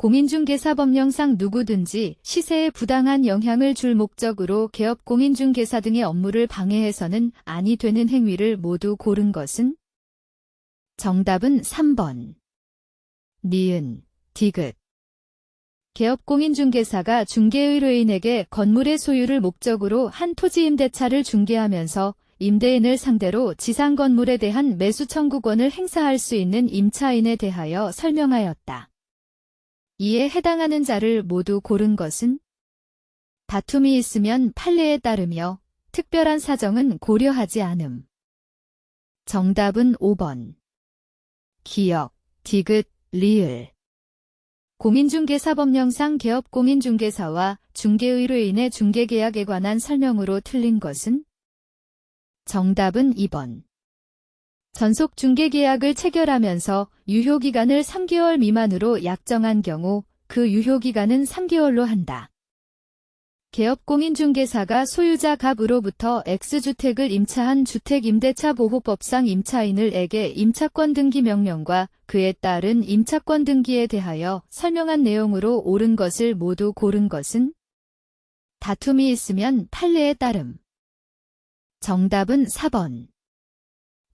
공인중개사법령상 누구든지 시세에 부당한 영향을 줄 목적으로 개업 공인중개사 등의 업무를 방해해서는 아니 되는 행위를 모두 고른 것은? 정답은 3번. 니은, 디귿. 개업 공인중개사가 중개의뢰인에게 건물의 소유를 목적으로 한 토지 임대차를 중개하면서 임대인을 상대로 지상 건물에 대한 매수 청구권을 행사할 수 있는 임차인에 대하여 설명하였다. 이에 해당하는 자를 모두 고른 것은? 다툼이 있으면 판례에 따르며 특별한 사정은 고려하지 않음. 정답은 5번. 기역, 디귿, 리을. 공인중개사법령상 개업 공인중개사와 중개의뢰인의 중개계약에 관한 설명으로 틀린 것은? 정답은 2번. 전속 중개계약을 체결하면서 유효기간을 3개월 미만으로 약정한 경우 그 유효기간은 3개월로 한다. 개업 공인중개사가 소유자 갑으로부터 X주택을 임차한 주택임대차보호법상 임차인을에게 임차권 등기 명령과 그에 따른 임차권 등기에 대하여 설명한 내용으로 옳은 것을 모두 고른 것은? 다툼이 있으면 판례에 따름. 정답은 4번.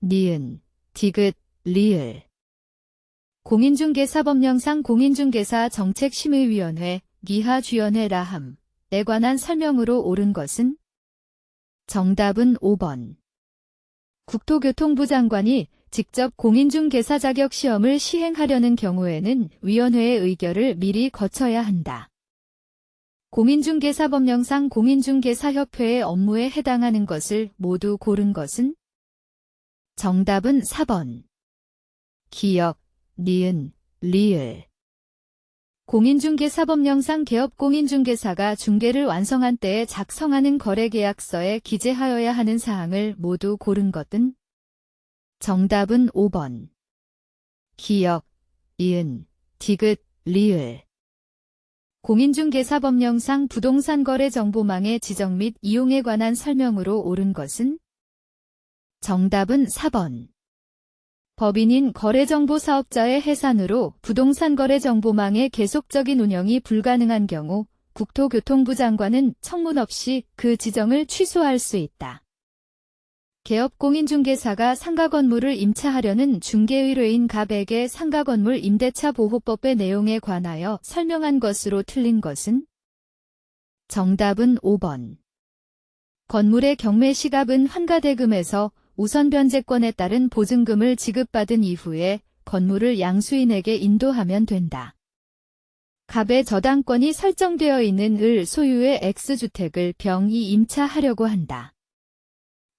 니은, 디귿, 리을. 공인중개사법령상 공인중개사 정책심의위원회, 기하주연회 라함에 관한 설명으로 옳은 것은? 정답은 5번. 국토교통부 장관이 직접 공인중개사 자격 시험을 시행하려는 경우에는 위원회의 의결을 미리 거쳐야 한다. 공인중개사법령상 공인중개사협회의 업무에 해당하는 것을 모두 고른 것은? 정답은 4번. 기역, 니은, 리을. 공인중개사법령상 개업 공인중개사가 중개를 완성한 때에 작성하는 거래계약서에 기재하여야 하는 사항을 모두 고른 것은? 정답은 5번. 기역, 이은, 디귿, 리을. 공인중개사법령상 부동산거래정보망의 지정 및 이용에 관한 설명으로 옳은 것은? 정답은 4번. 법인인 거래정보사업자의 해산으로 부동산거래정보망의 계속적인 운영이 불가능한 경우 국토교통부 장관은 청문 없이 그 지정을 취소할 수 있다. 개업 공인중개사가 상가건물을 임차하려는 중개의뢰인 갑에게 상가건물 임대차 보호법의 내용에 관하여 설명한 것으로 틀린 것은? 정답은 5번. 건물의 경매시갑은 환가대금에서 우선 변제권에 따른 보증금을 지급받은 이후에 건물을 양수인에게 인도하면 된다. 갑의 저당권이 설정되어 있는 을 소유의 X주택을 병이 임차하려고 한다.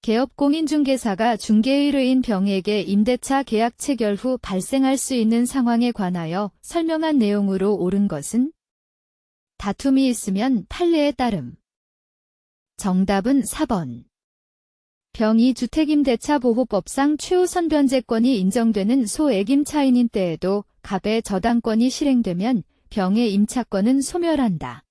개업 공인중개사가 중개의뢰인 병에게 임대차 계약 체결 후 발생할 수 있는 상황에 관하여 설명한 내용으로 옳은 것은? 다툼이 있으면 판례에 따름. 정답은 4번. 병이 주택임대차보호법상 최우선 변제권이 인정되는 소액임차인인 때에도 갑의 저당권이 실행되면 병의 임차권은 소멸한다.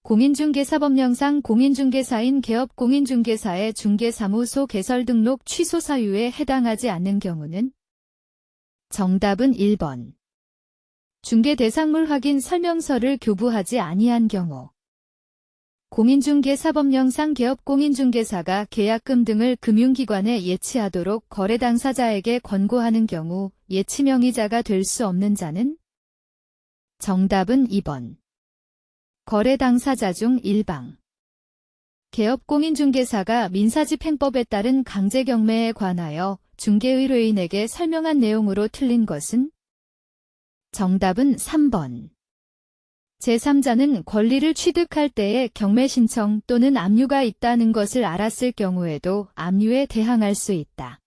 공인중개사법령상 공인중개사인 개업 공인중개사의 중개사무소 개설 등록 취소 사유에 해당하지 않는 경우는? 정답은 1번. 중개대상물 확인 설명서를 교부하지 아니한 경우. 공인중개사법령상 개업 공인중개사가 계약금 등을 금융기관에 예치하도록 거래 당사자에게 권고하는 경우 예치명의자가 될 수 없는 자는? 정답은 2번. 거래 당사자 중 일방. 개업 공인중개사가 민사집행법에 따른 강제경매에 관하여 중개의뢰인에게 설명한 내용으로 틀린 것은? 정답은 3번. 제3자는 권리를 취득할 때에 경매 신청 또는 압류가 있다는 것을 알았을 경우에도 압류에 대항할 수 있다.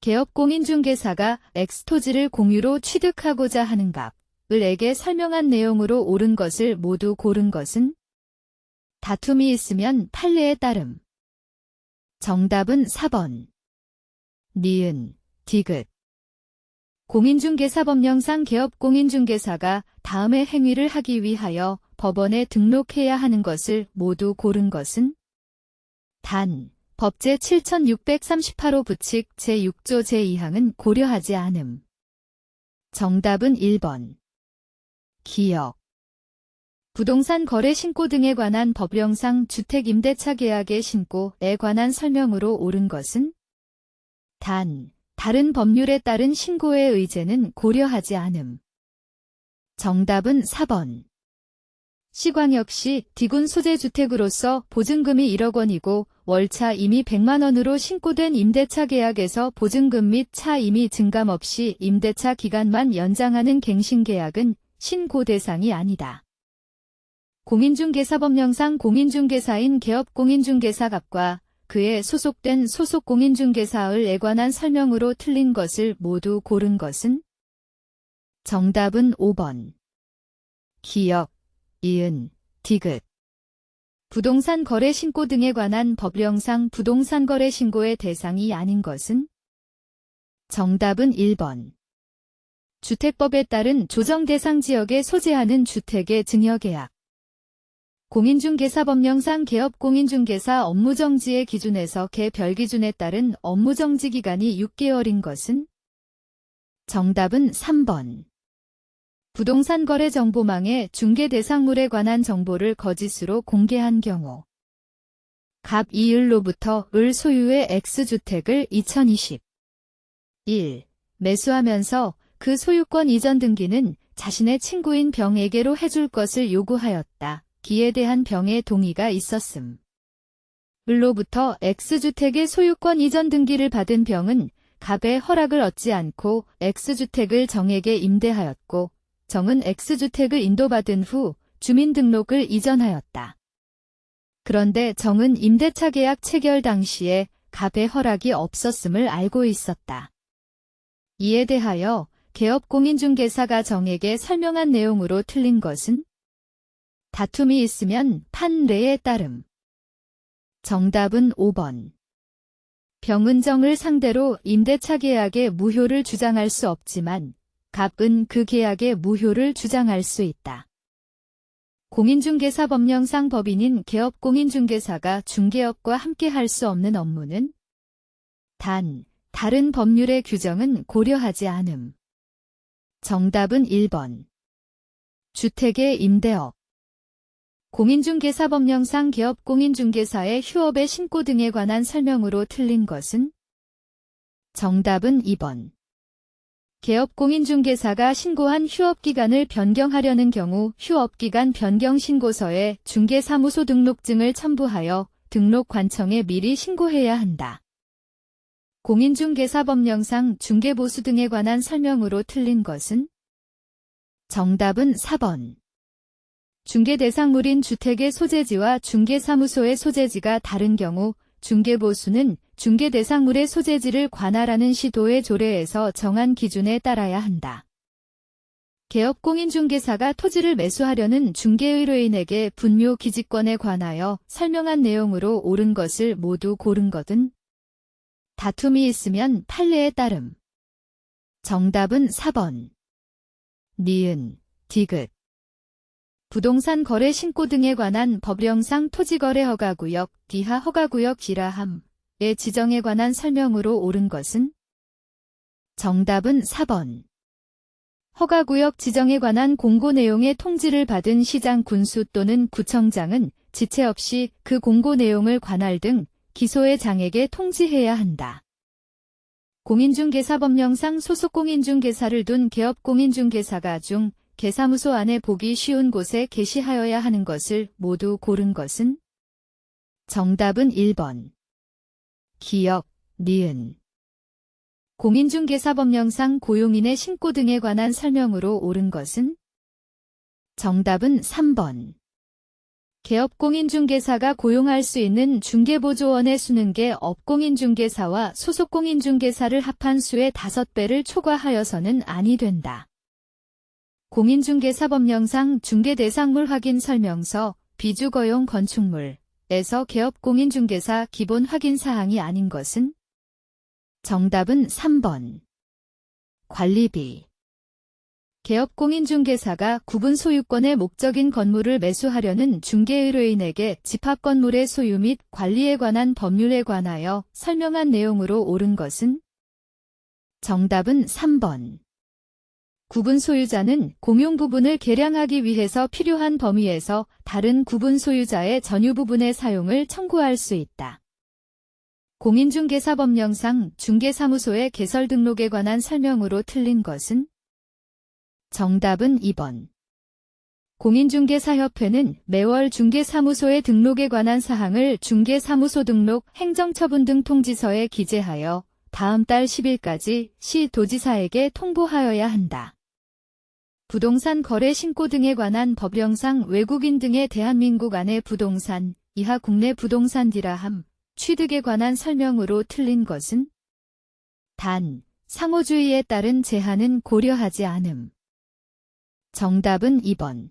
개업 공인중개사가 X토지를 공유로 취득하고자 하는 갑을에게 설명한 내용으로 옳은 것을 모두 고른 것은? 다툼이 있으면 판례에 따름. 정답은 4번. 니은, 디귿. 공인중개사법령상 개업 공인중개사가 다음의 행위를 하기 위하여 법원에 등록해야 하는 것을 모두 고른 것은? 단, 법제 7638호 부칙 제6조 제2항은 고려하지 않음. 정답은 1번. 기역. 부동산 거래 신고 등에 관한 법령상 주택임대차 계약의 신고에 관한 설명으로 옳은 것은 단, 다른 법률에 따른 신고의 의제는 고려하지 않음. 정답은 4번. 시광역시 D군 소재주택으로서 보증금이 1억 원이고 월차 이미 100만 원으로 신고된 임대차 계약에서 보증금 및 차 임의 증감 없이 임대차 기간만 연장하는 갱신계약은 신고 대상이 아니다. 공인중개사법령상 공인중개사인 개업공인중개사갑과 그에 소속된 소속공인중개사을에 관한 설명으로 틀린 것을 모두 고른 것은 정답은 5번. 기역, 이은, 디귿. 부동산 거래 신고 등에 관한 법령상 부동산 거래 신고의 대상이 아닌 것은 정답은 1번. 주택법에 따른 조정 대상 지역에 소재하는 주택의 증여계약. 공인중개사법령상 개업공인중개사 업무정지의 기준에서 개별 기준에 따른 업무정지 기간이 6개월인 것은 정답은 3번. 부동산 거래 정보망에 중개 대상물에 관한 정보를 거짓으로 공개한 경우. 갑 이을로부터 을 소유의 X주택을 2020 1. 매수하면서 그 소유권 이전 등기는 자신의 친구인 병에게로 해줄 것을 요구하였다. 기에 대한 병의 동의가 있었음. 을로부터 X주택의 소유권 이전 등기를 받은 병은 갑의 허락을 얻지 않고 X주택을 정에게 임대하였고 정은 X주택을 인도받은 후 주민등록을 이전하였다. 그런데 정은 임대차 계약 체결 당시에 갑의 허락이 없었음을 알고 있었다. 이에 대하여 개업공인중개사가 정에게 설명한 내용으로 틀린 것은 다툼이 있으면 판례에 따름. 정답은 5번. 병은 정을 상대로 임대차 계약의 무효를 주장할 수 없지만 갑은 그 계약의 무효를 주장할 수 있다. 공인중개사법령상 법인인 개업공인중개사가 중개업과 함께 할 수 없는 업무는 단, 다른 법률의 규정은 고려하지 않음. 정답은 1번. 주택의 임대업. 공인중개사법령상 개업공인중개사의 휴업의 신고 등에 관한 설명으로 틀린 것은 정답은 2번. 개업공인중개사가 신고한 휴업기간을 변경하려는 경우 휴업기간 변경신고서에 중개사무소 등록증을 첨부하여 등록관청에 미리 신고해야 한다. 공인중개사법령상 중개보수 등에 관한 설명으로 틀린 것은 정답은 4번. 중개대상물인 주택의 소재지와 중개사무소의 소재지가 다른 경우 중개보수는 중개대상물의 소재지를 관할하는 시도의 조례에서 정한 기준에 따라야 한다. 개업공인중개사가 토지를 매수하려는 중개의뢰인에게 분묘 기지권에 관하여 설명한 내용으로 옳은 것을 모두 고른 것은 다툼이 있으면 판례에 따름. 정답은 4번. 니은, 디귿. 부동산 거래 신고 등에 관한 법령상 토지거래 허가구역, 디하 허가구역 지라함의 지정에 관한 설명으로 옳은 것은 정답은 4번. 허가구역 지정에 관한 공고 내용의 통지를 받은 시장 군수 또는 구청장은 지체 없이 그 공고 내용을 관할 등 기소의 장에게 통지해야 한다. 공인중개사법령상 소속공인중개사를 둔 개업공인중개사가 중 개사무소 안에 보기 쉬운 곳에 게시하여야 하는 것을 모두 고른 것은 정답은 1번. 기역, 니은. 공인중개사법령상 고용인의 신고 등에 관한 설명으로 옳은 것은 정답은 3번. 개업공인중개사가 고용할 수 있는 중개보조원의 수는 개업공인중개사와 소속공인중개사를 합한 수의 5배를 초과하여서는 아니 된다. 공인중개사법령상 중개대상물 확인 설명서, 비주거용 건축물에서 개업공인중개사 기본 확인 사항이 아닌 것은 정답은 3번. 관리비. 개업공인중개사가 구분 소유권의 목적인 건물을 매수하려는 중개의뢰인에게 집합건물의 소유 및 관리에 관한 법률에 관하여 설명한 내용으로 옳은 것은 정답은 3번. 구분 소유자는 공용 부분을 계량하기 위해서 필요한 범위에서 다른 구분 소유자의 전유 부분의 사용을 청구할 수 있다. 공인중개사법령상 중개사무소의 개설 등록에 관한 설명으로 틀린 것은? 정답은 2번. 공인중개사협회는 매월 중개사무소의 등록에 관한 사항을 중개사무소 등록, 행정처분 등 통지서에 기재하여 다음 달 10일까지 시 도지사에게 통보하여야 한다. 부동산 거래 신고 등에 관한 법령상 외국인 등의 대한민국 안의 부동산, 이하 국내 부동산 디라함, 취득에 관한 설명으로 틀린 것은? 단, 상호주의에 따른 제한은 고려하지 않음. 정답은 2번.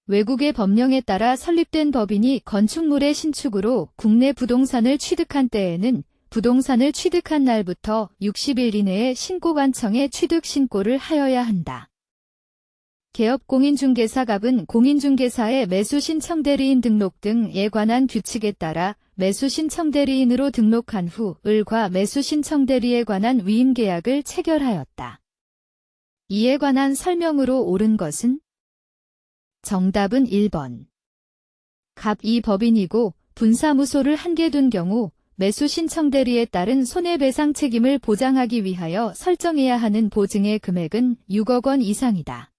외국의 법령에 따라 설립된 법인이 건축물의 신축으로 국내 부동산을 취득한 때에는 부동산을 취득한 날부터 60일 이내에 신고관청에 취득 신고를 하여야 한다. 개업공인중개사갑은 공인중개사의 매수신청대리인 등록 등에 관한 규칙에 따라 매수신청대리인으로 등록한 후 을과 매수신청대리에 관한 위임계약을 체결하였다. 이에 관한 설명으로 옳은 것은? 정답은 1번. 갑 이 법인이고 분사무소를 한 개 둔 경우 매수신청대리에 따른 손해배상 책임을 보장하기 위하여 설정해야 하는 보증의 금액은 6억 원 이상이다.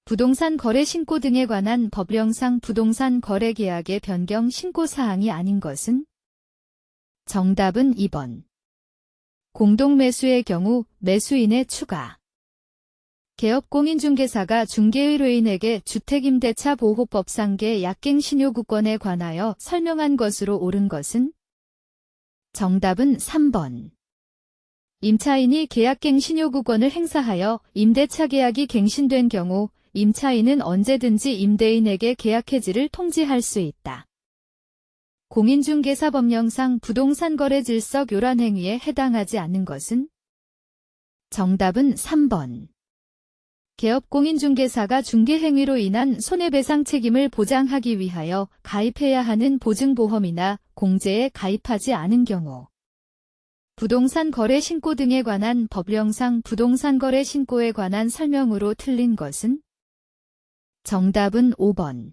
부동산 거래 신고 등에 관한 법령상 부동산 거래 계약의 변경 신고 사항이 아닌 것은? 정답은 2번. 공동매수의 경우 매수인의 추가. 개업공인중개사가 중개의뢰인에게 주택임대차 보호법상계 약갱신효구권에 관하여 설명한 것으로 옳은 것은? 정답은 3번. 임차인이 계약갱신효구권을 행사하여 임대차 계약이 갱신된 경우 임차인은 언제든지 임대인에게 계약 해지를 통지할 수 있다. 공인중개사법령상 부동산 거래 질서 교란 행위에 해당하지 않는 것은? 정답은 3번. 개업공인중개사가 중개행위로 인한 손해배상 책임을 보장하기 위하여 가입해야 하는 보증보험이나 공제에 가입하지 않은 경우 부동산 거래 신고 등에 관한 법령상 부동산 거래 신고에 관한 설명으로 틀린 것은? 정답은 5번.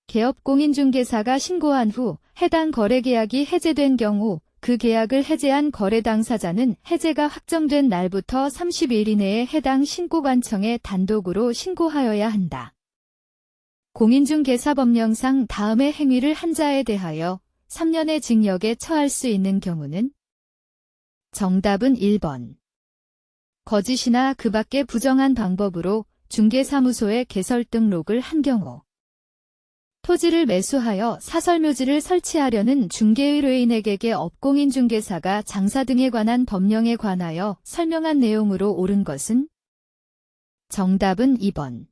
개업공인중개사가 신고한 후 해당 거래계약이 해제된 경우 그 계약을 해제한 거래 당사자는 해제가 확정된 날부터 30일 이내에 해당 신고관청에 단독으로 신고하여야 한다. 공인중개사법령상 다음의 행위를 한 자에 대하여 3년의 징역에 처할 수 있는 경우는? 정답은 1번. 거짓이나 그 밖의 부정한 방법으로 중개사무소에 개설 등록을 한 경우 토지를 매수하여 사설묘지를 설치하려는 중개의뢰인에게 업공인중개사가 장사 등에 관한 법령에 관하여 설명한 내용으로 옳은 것은? 정답은 2번.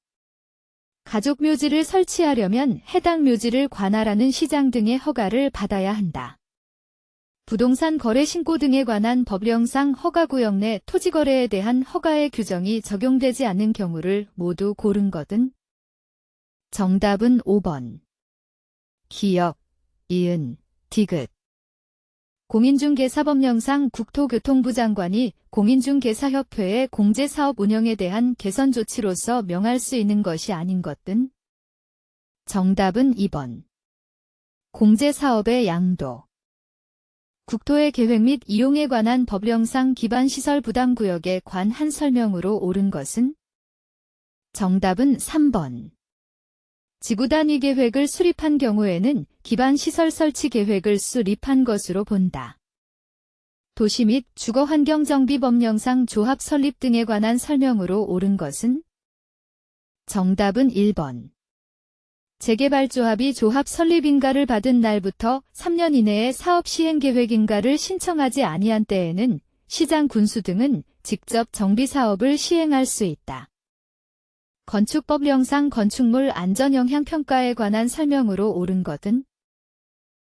가족묘지를 설치하려면 해당 묘지를 관할하는 시장 등의 허가를 받아야 한다. 부동산 거래 신고 등에 관한 법령상 허가구역 내 토지거래에 대한 허가의 규정이 적용되지 않는 경우를 모두 고른 것은? 정답은 5번. 기역, 이은, 디귿. 공인중개사법령상 국토교통부 장관이 공인중개사협회의 공제사업 운영에 대한 개선 조치로서 명할 수 있는 것이 아닌 것은? 정답은 2번. 공제사업의 양도. 국토의 계획 및 이용에 관한 법령상 기반시설 부담구역에 관한 설명으로 옳은 것은? 정답은 3번. 지구단위 계획을 수립한 경우에는 기반시설 설치 계획을 수립한 것으로 본다. 도시 및 주거환경정비법령상 조합 설립 등에 관한 설명으로 옳은 것은? 정답은 1번. 재개발조합이 조합 설립 인가를 받은 날부터 3년 이내에 사업 시행 계획 인가를 신청하지 아니한 때에는 시장 군수 등은 직접 정비 사업을 시행할 수 있다. 건축법령상 건축물 안전영향평가에 관한 설명으로 옳은 것은?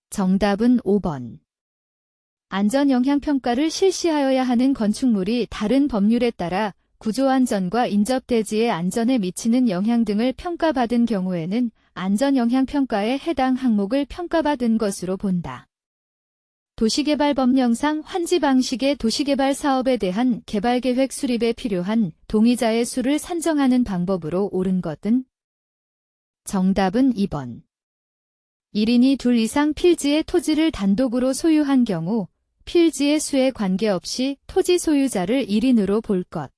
정답은 5번. 안전영향평가를 실시하여야 하는 건축물이 다른 법률에 따라 구조안전과 인접대지의 안전에 미치는 영향 등을 평가받은 경우에는 안전영향평가에 해당 항목을 평가받은 것으로 본다. 도시개발법령상 환지 방식의 도시개발 사업에 대한 개발계획 수립에 필요한 동의자의 수를 산정하는 방법으로 옳은 것은? 정답은 2번. 1인이 2 이상 필지의 토지를 단독으로 소유한 경우 필지의 수에 관계없이 토지 소유자를 1인으로 볼 것.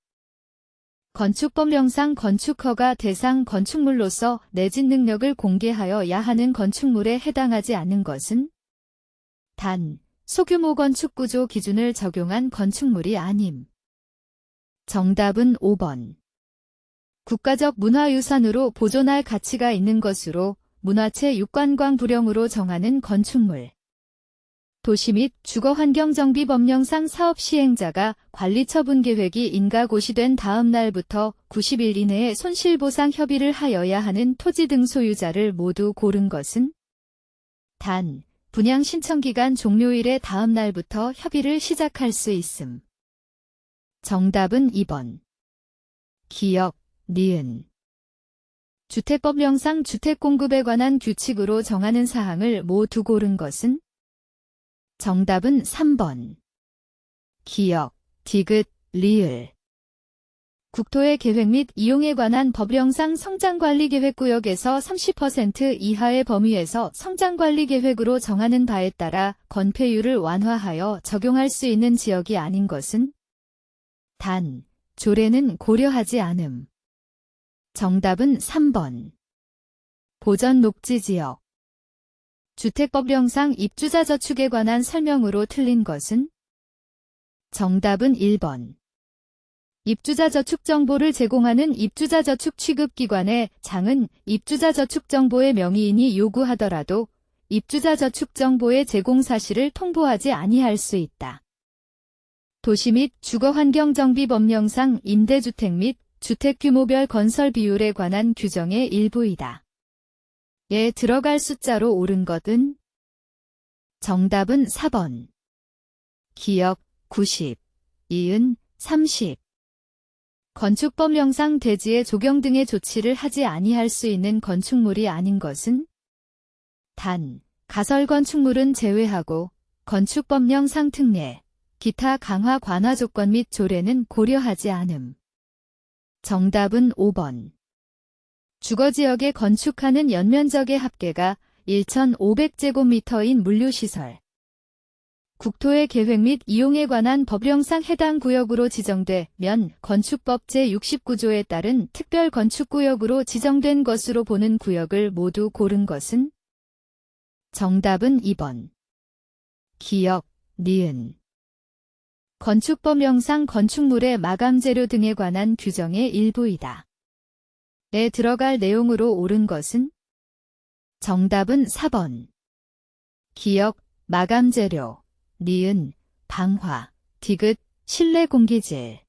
건축법령상 건축허가 대상 건축물로서 내진 능력을 공개하여야 하는 건축물에 해당하지 않는 것은? 단, 소규모 건축구조 기준을 적용한 건축물이 아님. 정답은 5번. 국가적 문화유산으로 보존할 가치가 있는 것으로 문화체 육관광 불형으로 정하는 건축물. 도시 및 주거환경정비법령상 사업 시행자가 관리처분 계획이 인가고시된 다음 날부터 90일 이내에 손실보상 협의를 하여야 하는 토지 등 소유자를 모두 고른 것은? 단, 분양 신청기간 종료일의 다음 날부터 협의를 시작할 수 있음. 정답은 2번. 기역, 니은. 주택법령상 주택공급에 관한 규칙으로 정하는 사항을 모두 고른 것은? 정답은 3번. 기역, 디귿, 리을. 국토의 계획 및 이용에 관한 법령상 성장관리계획구역에서 30% 이하의 범위에서 성장관리계획으로 정하는 바에 따라 건폐율을 완화하여 적용할 수 있는 지역이 아닌 것은? 단, 조례는 고려하지 않음. 정답은 3번. 보전 녹지지역. 주택법령상 입주자 저축에 관한 설명으로 틀린 것은? 정답은 1번. 입주자 저축 정보를 제공하는 입주자 저축 취급기관의 장은 입주자 저축 정보의 명의인이 요구하더라도 입주자 저축 정보의 제공 사실을 통보하지 아니할 수 있다. 도시 및 주거환경정비법령상 임대주택 및 주택규모별 건설 비율에 관한 규정의 일부이다. 에 들어갈 숫자로 옳은 것은? 정답은 4번. 기역, 90, 이은, 30. 건축법령상 대지의 조경 등의 조치를 하지 아니할 수 있는 건축물이 아닌 것은? 단, 가설건축물은 제외하고 건축법령상 특례, 기타 강화 관화 조건 및 조례는 고려하지 않음. 정답은 5번. 주거지역에 건축하는 연면적의 합계가 1,500제곱미터인 물류시설. 국토의 계획 및 이용에 관한 법령상 해당 구역으로 지정되면 건축법 제69조에 따른 특별 건축구역으로 지정된 것으로 보는 구역을 모두 고른 것은? 정답은 2번. 기역, 니은. 건축법령상 건축물의 마감재료 등에 관한 규정의 일부이다. 에 들어갈 내용으로 옳은 것은? 정답은 4번. 기역, 마감재료, 니은, 방화, 디귿, 실내 공기질.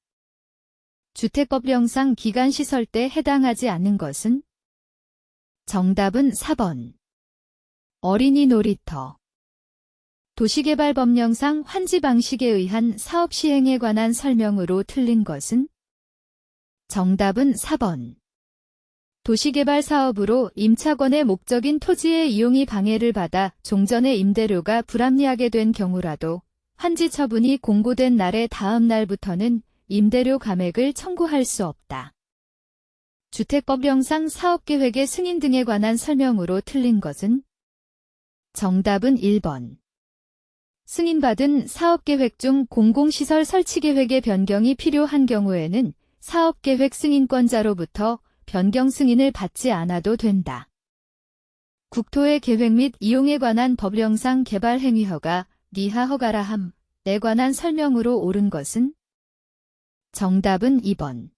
주택법령상 기간시설 때 해당하지 않는 것은? 정답은 4번. 어린이 놀이터. 도시개발법령상 환지 방식에 의한 사업 시행에 관한 설명으로 틀린 것은? 정답은 4번. 도시개발 사업으로 임차권의 목적인 토지의 이용이 방해를 받아 종전의 임대료가 불합리하게 된 경우라도 환지 처분이 공고된 날의 다음 날부터는 임대료 감액을 청구할 수 없다. 주택법령상 사업계획의 승인 등에 관한 설명으로 틀린 것은? 정답은 1번. 승인받은 사업계획 중 공공시설 설치계획의 변경이 필요한 경우에는 사업계획 승인권자로부터 변경 승인을 받지 않아도 된다. 국토의 계획 및 이용에 관한 법령상 개발행위허가, 니하 허가라 함에 관한 설명으로 옳은 것은? 정답은 2번.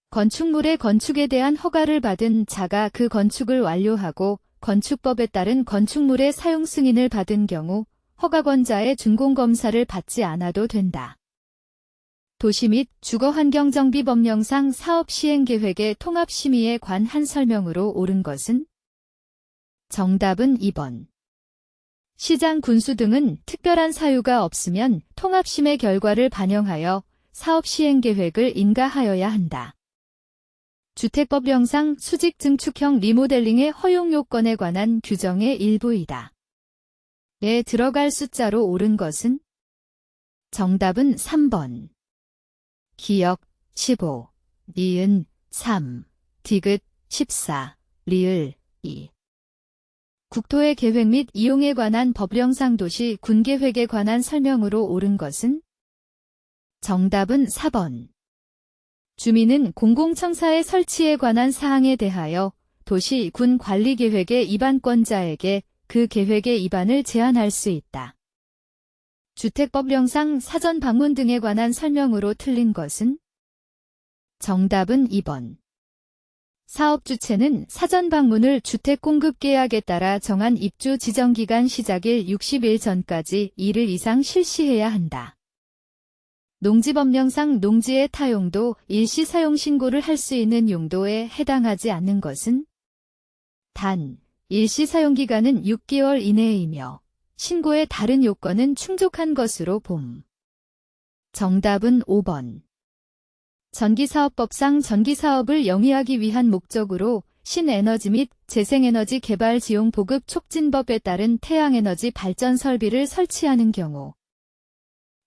건축물의 건축에 대한 허가를 받은 자가 그 건축을 완료하고 건축법에 따른 건축물의 사용 승인을 받은 경우 허가권자의 준공검사를 받지 않아도 된다. 도시 및 주거환경정비법령상 사업시행계획의 통합심의에 관한 설명으로 옳은 것은? 정답은 2번. 시장 군수 등은 특별한 사유가 없으면 통합심의 결과를 반영하여 사업시행계획을 인가하여야 한다. 주택법령상 수직 증축형 리모델링의 허용 요건에 관한 규정의 일부이다. 들어갈 숫자로 옳은 것은? 정답은 3번. 기역 15, 니은 3, 디귿 14, 리을 2. 국토의 계획 및 이용에 관한 법령상 도시 군계획에 관한 설명으로 옳은 것은? 정답은 4번. 주민은 공공청사의 설치에 관한 사항에 대하여 도시 군 관리계획의 입안권자에게 그 계획의 입안을 제안할 수 있다. 주택법령상 사전 방문 등에 관한 설명으로 틀린 것은? 정답은 2번. 사업 주체는 사전 방문을 주택 공급 계약에 따라 정한 입주 지정 기간 시작일 60일 전까지 1일 이상 실시해야 한다. 농지법령상 농지의 타용도 일시 사용 신고를 할 수 있는 용도에 해당하지 않는 것은? 단, 일시 사용 기간은 6개월 이내이며 신고의 다른 요건은 충족한 것으로 봄. 정답은 5번. 전기사업법상 전기사업을 영위하기 위한 목적으로 신에너지 및 재생에너지 개발 지용 보급 촉진법에 따른 태양에너지 발전 설비를 설치하는 경우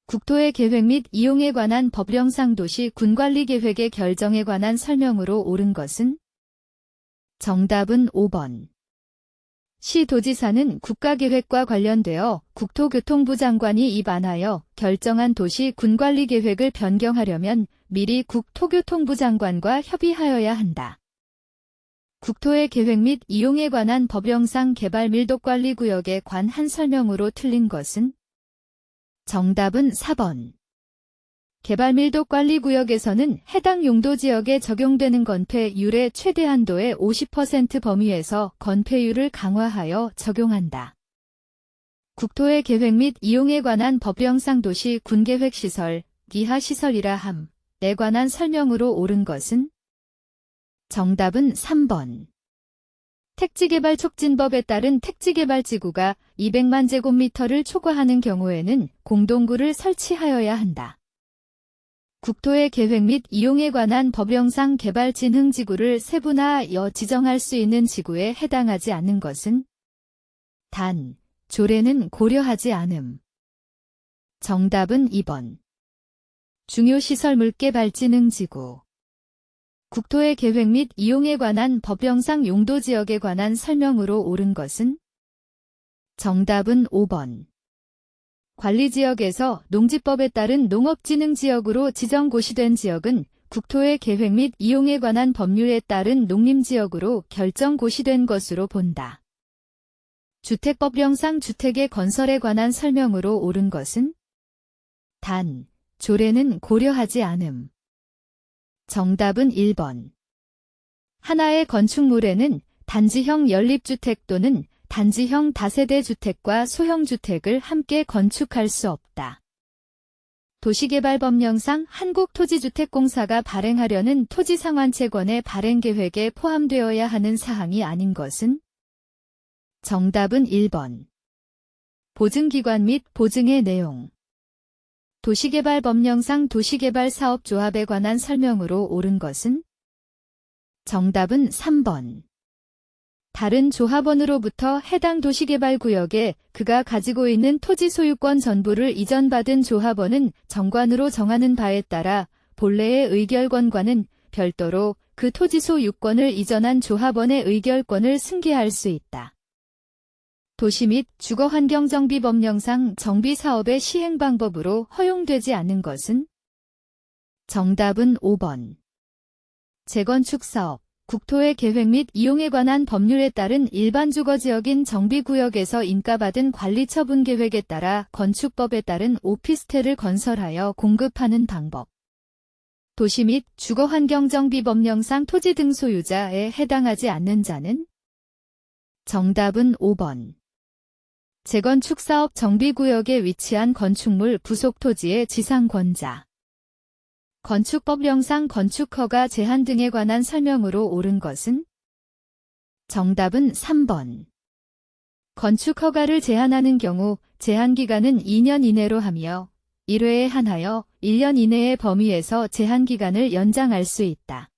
국토의 계획 및 이용에 관한 법령상 도시 군관리계획의 결정에 관한 설명으로 옳은 것은? 정답은 5번. 시도지사는 국가계획과 관련되어 국토교통부 장관이 입안하여 결정한 도시 군관리계획을 변경하려면 미리 국토교통부 장관과 협의하여야 한다. 국토의 계획 및 이용에 관한 법령상 개발밀도관리구역에 관한 설명으로 틀린 것은? 정답은 4번. 개발밀도관리구역에서는 해당 용도지역에 적용되는 건폐율의 최대 한도의 50% 범위에서 건폐율을 강화하여 적용한다. 국토의 계획 및 이용에 관한 법령상 도시 군계획시설, 기하시설이라 함에 관한 설명으로 옳은 것은? 정답은 3번. 택지개발촉진법에 따른 택지개발지구가 200만 제곱미터를 초과하는 경우에는 공동구를 설치하여야 한다. 국토의 계획 및 이용에 관한 법령상 개발진흥지구를 세분화하여 지정할 수 있는 지구에 해당하지 않는 것은? 단, 조례는 고려하지 않음. 정답은 2번. 중요시설 물개발진흥지구. 국토의 계획 및 이용에 관한 법령상 용도지역에 관한 설명으로 옳은 것은? 정답은 5번. 관리지역에서 농지법에 따른 농업진흥지역으로 지정고시된 지역은 국토의 계획 및 이용에 관한 법률에 따른 농림지역으로 결정고시된 것으로 본다. 주택법령상 주택의 건설에 관한 설명으로 옳은 것은? 단, 조례는 고려하지 않음. 정답은 1번. 하나의 건축물에는 단지형 연립주택 또는 단지형 다세대 주택과 소형 주택을 함께 건축할 수 없다. 도시개발법령상 한국토지주택공사가 발행하려는 토지상환채권의 발행계획에 포함되어야 하는 사항이 아닌 것은? 정답은 1번. 보증기관 및 보증의 내용. 도시개발법령상 도시개발사업조합에 관한 설명으로 옳은 것은? 정답은 3번. 다른 조합원으로부터 해당 도시개발구역에 그가 가지고 있는 토지 소유권 전부를 이전받은 조합원은 정관으로 정하는 바에 따라 본래의 의결권과는 별도로 그 토지 소유권을 이전한 조합원의 의결권을 승계할 수 있다. 도시 및 주거환경정비법령상 정비사업의 시행 방법으로 허용되지 않는 것은? 정답은 5번. 재건축사업. 국토의 계획 및 이용에 관한 법률에 따른 일반 주거지역인 정비구역에서 인가받은 관리처분계획에 따라 건축법에 따른 오피스텔을 건설하여 공급하는 방법. 도시 및 주거환경정비법령상 토지 등 소유자에 해당하지 않는 자는? 정답은 5번. 재건축사업 정비구역에 위치한 건축물 부속 토지의 지상권자. 건축법령상 건축허가 제한 등에 관한 설명으로 옳은 것은? 정답은 3번. 건축허가를 제한하는 경우 제한기간은 2년 이내로 하며 1회에 한하여 1년 이내의 범위에서 제한기간을 연장할 수 있다.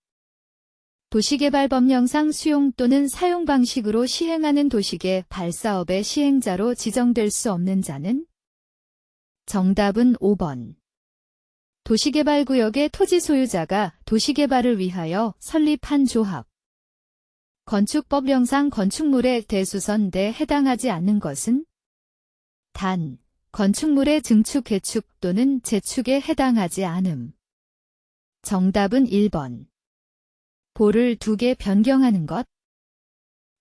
도시개발법령상 수용 또는 사용 방식으로 시행하는 도시계 발사업의 시행자로 지정될 수 없는 자는? 정답은 5번. 도시개발구역의 토지 소유자가 도시개발을 위하여 설립한 조합. 건축법령상 건축물의 대수선대에 해당하지 않는 것은? 단, 건축물의 증축, 개축 또는 재축에 해당하지 않음. 정답은 1번. 보를 2개 변경하는 것.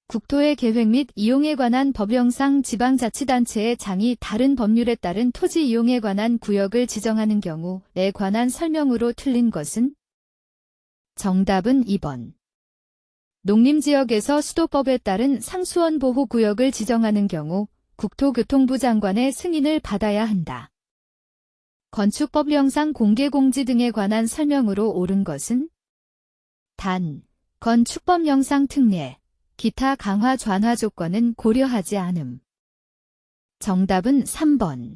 국토의 계획 및 이용에 관한 법령상 지방자치단체의 장이 다른 법률에 따른 토지 이용에 관한 구역을 지정하는 경우에 관한 설명으로 틀린 것은? 정답은 2번. 농림지역에서 수도법에 따른 상수원 보호구역을 지정하는 경우 국토교통부 장관의 승인을 받아야 한다. 건축법령상 공개공지 등에 관한 설명으로 옳은 것은? 단, 건축법령상 특례, 기타 강화 완화 조건은 고려하지 않음. 정답은 3번.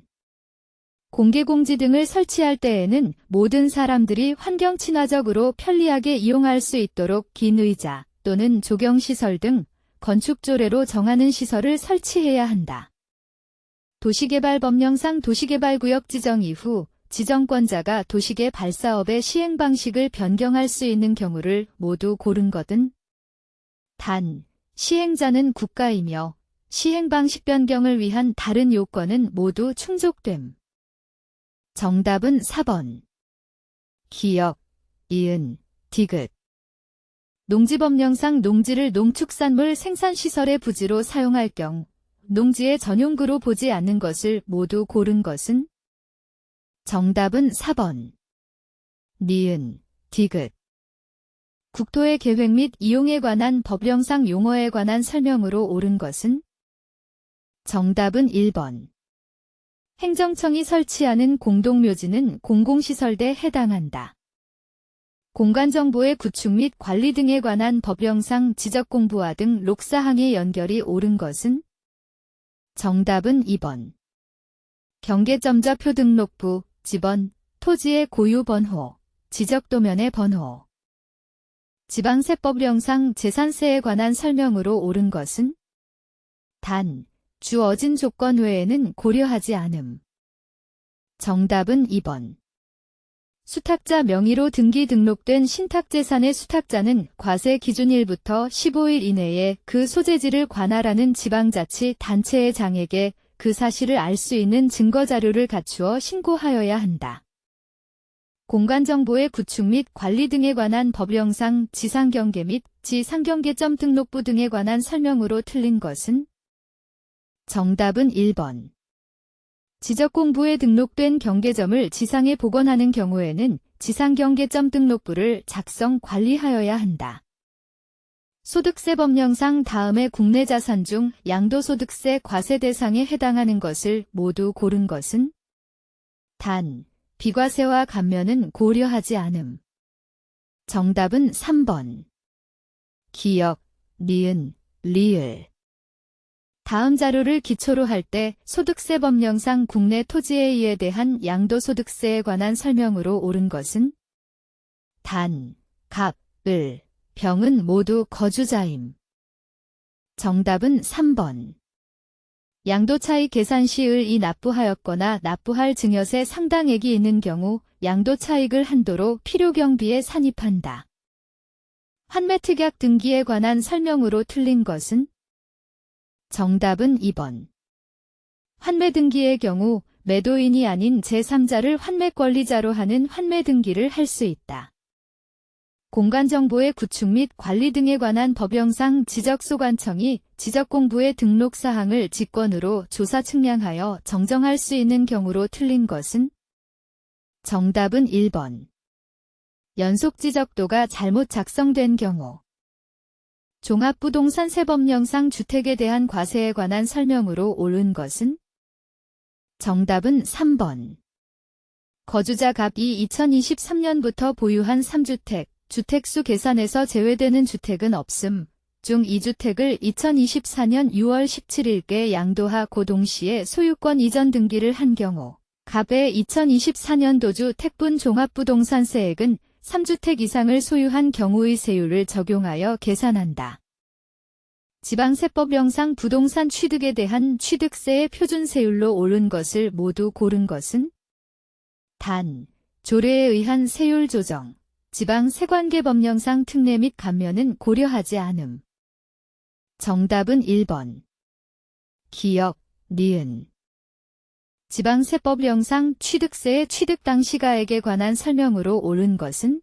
공개공지 등을 설치할 때에는 모든 사람들이 환경 친화적으로 편리하게 이용할 수 있도록 긴 의자 또는 조경시설 등 건축조례로 정하는 시설을 설치해야 한다. 도시개발법령상 도시개발구역 지정 이후 지정권자가 도시계 발사업의 시행 방식을 변경할 수 있는 경우를 모두 고른 것은? 단, 시행자는 국가이며 시행 방식 변경을 위한 다른 요건은 모두 충족됨. 정답은 4번. 기역, 이은, 디귿. 농지법령상 농지를 농축산물 생산시설의 부지로 사용할 경우 농지의 전용구로 보지 않는 것을 모두 고른 것은? 정답은 4번. 니은, 디귿. 국토의 계획 및 이용에 관한 법령상 용어에 관한 설명으로 옳은 것은? 정답은 1번. 행정청이 설치하는 공동묘지는 공공시설대에 해당한다. 공간정보의 구축 및 관리 등에 관한 법령상 지적공부화 등 록사항의 연결이 옳은 것은? 정답은 2번. 경계점좌표 등록부, 지번, 토지의 고유 번호, 지적도면의 번호. 지방세법령상 재산세에 관한 설명으로 옳은 것은? 단, 주어진 조건 외에는 고려하지 않음. 정답은 2번. 수탁자 명의로 등기 등록된 신탁재산의 수탁자는 과세 기준일부터 15일 이내에 그 소재지를 관할하는 지방자치 단체의 장에게 그 사실을 알 수 있는 증거자료를 갖추어 신고하여야 한다. 공간정보의 구축 및 관리 등에 관한 법령상 지상경계 및 지상경계점 등록부 등에 관한 설명으로 틀린 것은? 정답은 1번. 지적공부에 등록된 경계점을 지상에 복원하는 경우에는 지상경계점 등록부를 작성 관리하여야 한다. 소득세 법령상 다음의 국내 자산 중 양도소득세 과세 대상에 해당하는 것을 모두 고른 것은? 단, 비과세와 감면은 고려하지 않음. 정답은 3번. 기역, 니은, 리을. 다음 자료를 기초로 할 때 소득세 법령상 국내 토지에 대한 양도소득세에 관한 설명으로 옳은 것은? 단, 갑, 을, 병은 모두 거주자임. 정답은 3번. 양도차익 계산 시 을이 납부하였거나 납부할 증여세 상당액이 있는 경우 양도차익을 한도로 필요경비에 산입한다. 환매특약 등기에 관한 설명으로 틀린 것은? 정답은 2번. 환매등기의 경우 매도인이 아닌 제3자를 환매권리자로 하는 환매등기를 할 수 있다. 공간정보의 구축 및 관리 등에 관한 법령상 지적소관청이 지적공부의 등록사항을 직권으로 조사 측량하여 정정할 수 있는 경우로 틀린 것은? 정답은 1번. 연속지적도가 잘못 작성된 경우. 종합부동산세법령상 주택에 대한 과세에 관한 설명으로 옳은 것은? 정답은 3번. 거주자 갑이 2023년부터 보유한 3주택, 주택수 계산에서 제외되는 주택은 없음 중 2주택을 2024년 6월 17일께 양도하고 동시에 소유권 이전 등기를 한 경우 갑의 2024년도주 택분 종합부동산세액은 3주택 이상을 소유한 경우의 세율을 적용하여 계산한다. 지방세법령상 부동산 취득에 대한 취득세의 표준세율로 오른 것을 모두 고른 것은 단, 조례에 의한 세율 조정, 지방세관계법령상 특례 및 감면은 고려하지 않음. 정답은 1번. 기역, 니은. 지방세법령상 취득세의 취득 당시가액에 관한 설명으로 옳은 것은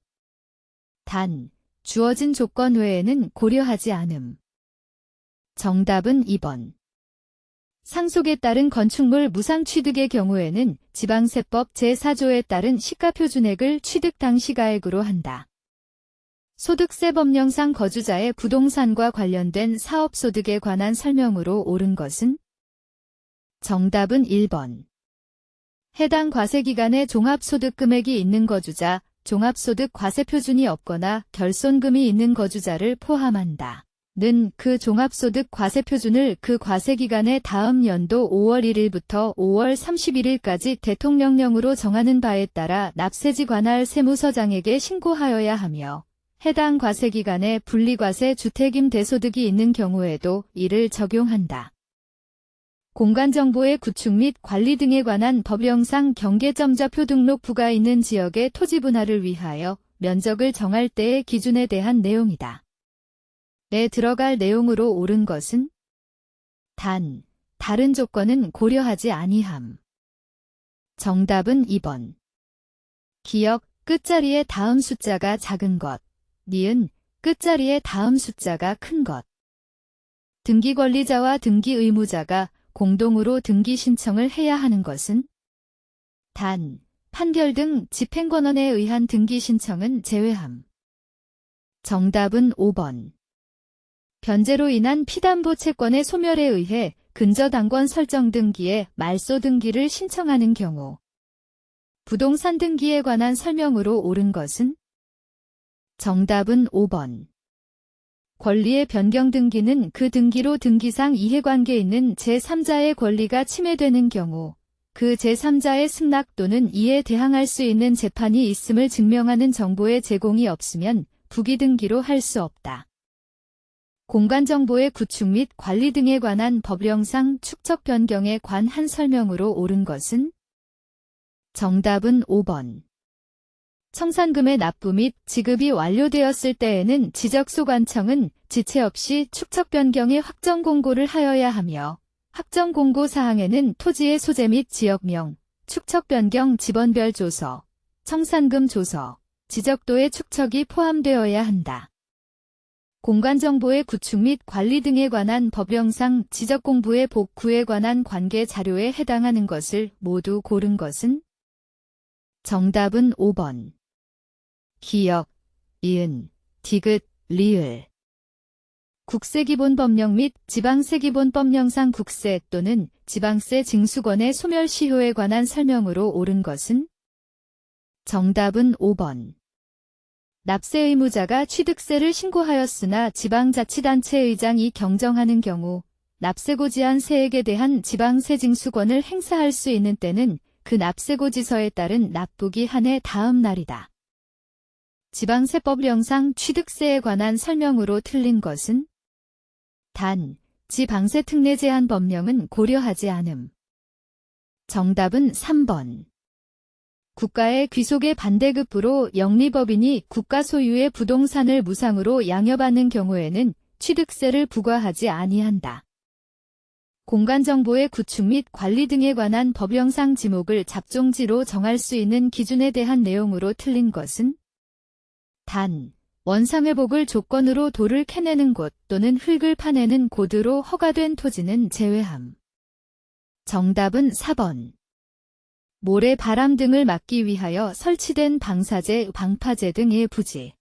단, 주어진 조건 외에는 고려하지 않음. 정답은 2번. 상속에 따른 건축물 무상 취득의 경우에는 지방세법 제4조에 따른 시가표준액을 취득 당시가액으로 한다. 소득세 법령상 거주자의 부동산과 관련된 사업소득에 관한 설명으로 옳은 것은 정답은 1번. 해당 과세기간에 종합소득금액이 있는 거주자, 종합소득 과세표준이 없거나 결손금이 있는 거주자를 포함한다. 는 그 종합소득 과세표준을 그 과세기간의 다음 연도 5월 1일부터 5월 31일까지 대통령령으로 정하는 바에 따라 납세지 관할 세무서장에게 신고하여야 하며 해당 과세기간에 분리과세 주택임대소득이 있는 경우에도 이를 적용한다. 공간정보의 구축 및 관리 등에 관한 법령상 경계점좌표 등록부가 있는 지역의 토지 분할을 위하여 면적을 정할 때의 기준에 대한 내용이다. 에 들어갈 내용으로 옳은 것은 단, 다른 조건은 고려하지 아니함. 정답은 2번. 기역, 끝자리의 다음 숫자가 작은 것, 니은, 끝자리의 다음 숫자가 큰 것. 등기 권리자와 등기 의무자가 공동으로 등기 신청을 해야 하는 것은 단, 판결 등 집행권원에 의한 등기 신청은 제외함. 정답은 5번. 변제로 인한 피담보 채권의 소멸에 의해 근저당권 설정 등기에 말소 등기를 신청하는 경우 부동산 등기에 관한 설명으로 옳은 것은 정답은 5번. 권리의 변경 등기는 그 등기로 등기상 이해관계 있는 제3자의 권리가 침해되는 경우 그 제3자의 승낙 또는 이에 대항할 수 있는 재판이 있음을 증명하는 정보의 제공이 없으면 부기등기로 할 수 없다. 공간정보의 구축 및 관리 등에 관한 법령상 축척 변경에 관한 설명으로 옳은 것은 정답은 5번. 청산금의 납부 및 지급이 완료되었을 때에는 지적소관청은 지체 없이 축척 변경의 확정 공고를 하여야 하며 확정 공고 사항에는 토지의 소재 및 지역명, 축척 변경 지번별 조서, 청산금 조서, 지적도의 축척이 포함되어야 한다. 공간정보의 구축 및 관리 등에 관한 법령상 지적공부의 복구에 관한 관계 자료에 해당하는 것을 모두 고른 것은 정답은 5번. 기역, 이은, 디귿, 리을. 국세기본법령 및 지방세기본법령상 국세 또는 지방세 징수권의 소멸시효에 관한 설명으로 옳은 것은 정답은 5번. 납세 의무자가 취득세를 신고하였으나 지방자치단체 의장이 경정하는 경우 납세고 지한 세액에 대한 지방세 징수권을 행사할 수 있는 때는 그 납세고 지서에 따른 납부기 한 해 다음 날이다. 지방세법령상 취득세에 관한 설명으로 틀린 것은 단, 지방세 특례 제한 법령은 고려하지 않음. 정답은 3번. 국가의 귀속의 반대급부로 영리법인이 국가 소유의 부동산을 무상으로 양여받는 경우에는 취득세를 부과하지 아니한다. 공간정보의 구축 및 관리 등에 관한 법령상 지목을 잡종지로 정할 수 있는 기준에 대한 내용으로 틀린 것은 단, 원상회복을 조건으로 돌을 캐내는 곳 또는 흙을 파내는 곳으로 허가된 토지는 제외함. 정답은 4번. 모래, 바람 등을 막기 위하여 설치된 방사제, 방파제 등의 부지.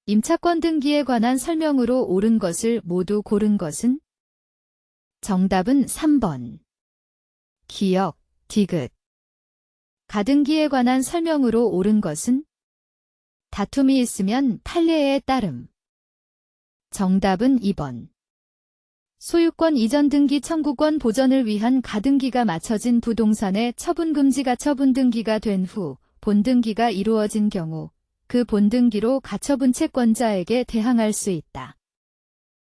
임차권 등기에 관한 설명으로 옳은 것을 모두 고른 것은 정답은 3번. 기역, 디귿. 가등기에 관한 설명으로 옳은 것은 다툼이 있으면 판례에 따름. 정답은 2번. 소유권 이전 등기 청구권 보전을 위한 가등기가 마쳐진 부동산의 처분금지 가처분 등기가 된 후 본등기가 이루어진 경우 그 본등기로 가처분 채권자에게 대항할 수 있다.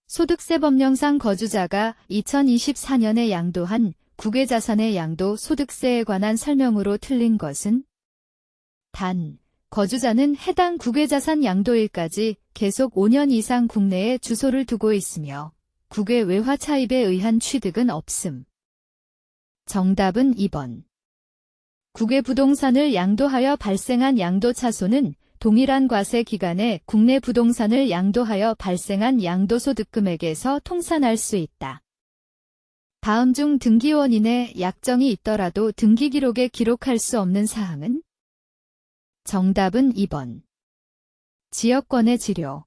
소득세 법령상 거주자가 2024년에 양도한 국외자산의 양도 소득세에 관한 설명으로 틀린 것은 단, 거주자는 해당 국외자산 양도일까지 계속 5년 이상 국내에 주소를 두고 있으며 국외 외화 차입에 의한 취득은 없음. 정답은 2번. 국외 부동산을 양도하여 발생한 양도차손은 동일한 과세 기간에 국내 부동산을 양도하여 발생한 양도소득 금액에서 통산할 수 있다. 다음 중 등기원인의 약정이 있더라도 등기 기록에 기록할 수 없는 사항은? 정답은 2번. 지역권의 지료.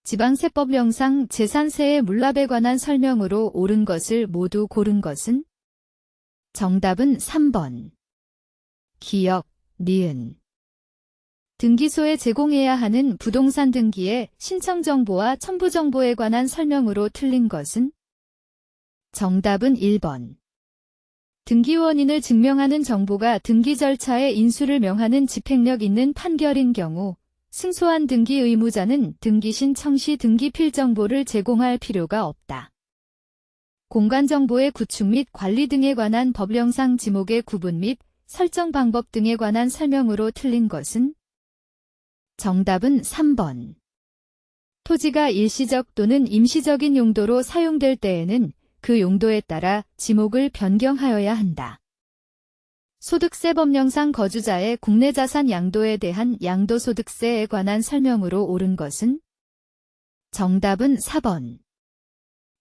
지방세법령상 재산세의 물납에 관한 설명으로 옳은 것을 모두 고른 것은? 정답은 3번. 기역, 니은. 등기소에 제공해야 하는 부동산 등기의 신청 정보와 첨부 정보에 관한 설명으로 틀린 것은? 정답은 1번. 등기원인을 증명하는 정보가 등기 절차에 인수를 명하는 집행력 있는 판결인 경우 승소한 등기 의무자는 등기 신청 시 등기 필정보를 제공할 필요가 없다. 공간정보의 구축 및 관리 등에 관한 법령상 지목의 구분 및 설정 방법 등에 관한 설명으로 틀린 것은? 정답은 3번. 토지가 일시적 또는 임시적인 용도로 사용될 때에는 그 용도에 따라 지목을 변경하여야 한다. 소득세 법령상 거주자의 국내 자산 양도에 대한 양도소득세에 관한 설명으로 옳은 것은? 정답은 4번.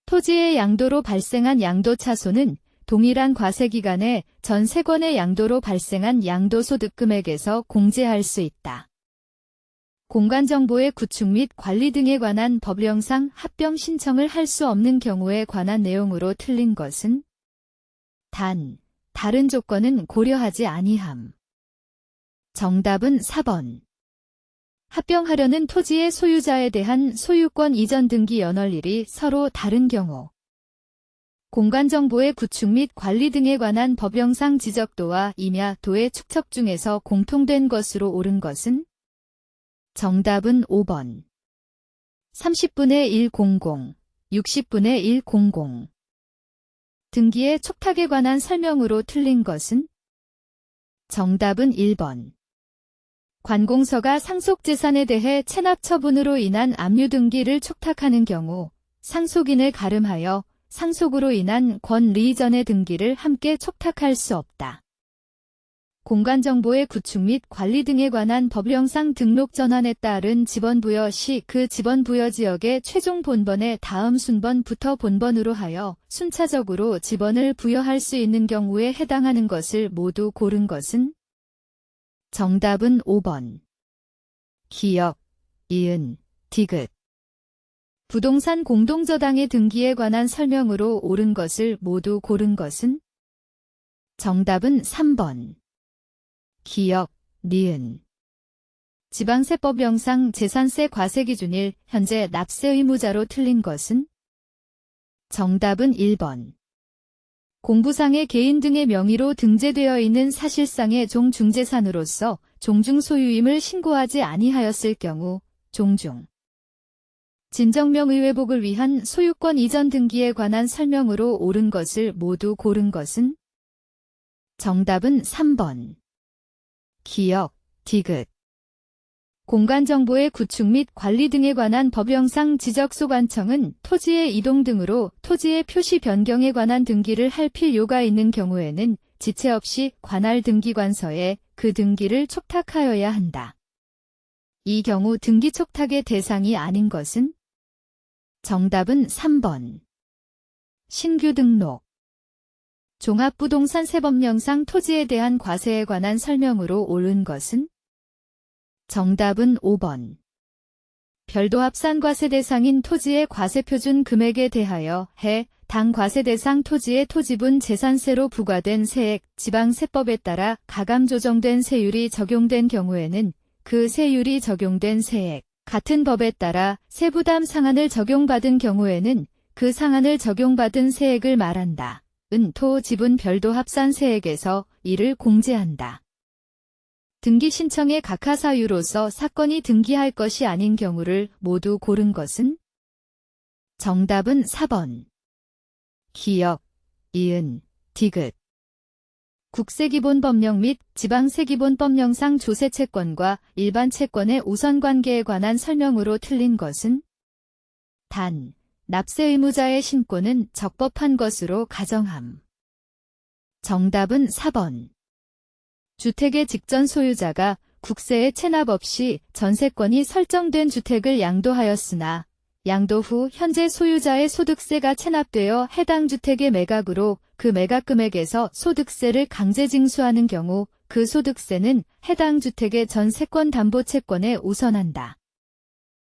토지의 양도로 발생한 양도차손은 동일한 과세기간에 전 세권의 양도로 발생한 양도소득 금액에서 공제할 수 있다. 공간정보의 구축 및 관리 등에 관한 법령상 합병 신청을 할 수 없는 경우에 관한 내용으로 틀린 것은? 단, 다른 조건은 고려하지 아니함. 정답은 4번. 합병하려는 토지의 소유자에 대한 소유권 이전 등기 연월일이 서로 다른 경우, 공간정보의 구축 및 관리 등에 관한 법령상 지적도와 임야도의 축척 중에서 공통된 것으로 옳은 것은? 정답은 5번. 30분의 100, 60분의 100. 등기의 촉탁에 관한 설명으로 틀린 것은? 정답은 1번. 관공서가 상속재산에 대해 체납 처분으로 인한 압류등기를 촉탁하는 경우 상속인을 가름하여 상속으로 인한 권리이전의 등기를 함께 촉탁할 수 없다. 공간정보의 구축 및 관리 등에 관한 법령상 등록 전환에 따른 지번부여 시 그 지번부여 지역의 최종 본번의 다음 순번부터 본번으로 하여 순차적으로 지번을 부여할 수 있는 경우에 해당하는 것을 모두 고른 것은? 정답은 5번. 기역, 이은, 디귿. 부동산 공동저당의 등기에 관한 설명으로 옳은 것을 모두 고른 것은? 정답은 3번. 기역, 니은. 지방세법령상 재산세 과세기준일 현재 납세 의무자로 틀린 것은? 정답은 1번. 공부상의 개인 등의 명의로 등재되어 있는 사실상의 종중재산으로서 종중 소유임을 신고하지 아니하였을 경우 종중. 진정명 의회복을 위한 소유권 이전 등기에 관한 설명으로 옳은 것을 모두 고른 것은? 정답은 3번. 기역, 디귿. 공간정보의 구축 및 관리 등에 관한 법령상 지적소관청은 토지의 이동 등으로 토지의 표시 변경에 관한 등기를 할 필요가 있는 경우에는 지체 없이 관할 등기관서에 그 등기를 촉탁하여야 한다. 이 경우 등기 촉탁의 대상이 아닌 것은? 정답은 3번. 신규 등록. 종합부동산 세법령상 토지에 대한 과세에 관한 설명으로 옳은 것은? 정답은 5번. 별도 합산과세 대상인 토지의 과세표준 금액에 대하여 당 과세 대상 토지의 토지분 재산세로 부과된 세액, 지방세법에 따라 가감 조정된 세율이 적용된 경우에는 그 세율이 적용된 세액, 같은 법에 따라 세부담 상한을 적용받은 경우에는 그 상한을 적용받은 세액을 말한다. 토 지분 별도 합산 세액에서 이를 공제한다. 등기 신청의 각하 사유로서 사건이 등기할 것이 아닌 경우를 모두 고른 것은? 정답은 4번. 기역, 이은, 디귿. 국세기본법령 및 지방세기본법령상 조세채권과 일반 채권의 우선관계에 관한 설명으로 틀린 것은? 단, 납세 의무자의 신고는 적법한 것으로 가정함. 정답은 4번. 주택의 직전 소유자가 국세에 체납 없이 전세권이 설정된 주택을 양도하였으나 양도 후 현재 소유자의 소득세가 체납되어 해당 주택의 매각으로 그 매각 금액에서 소득세를 강제 징수하는 경우 그 소득세는 해당 주택의 전세권 담보 채권에 우선한다.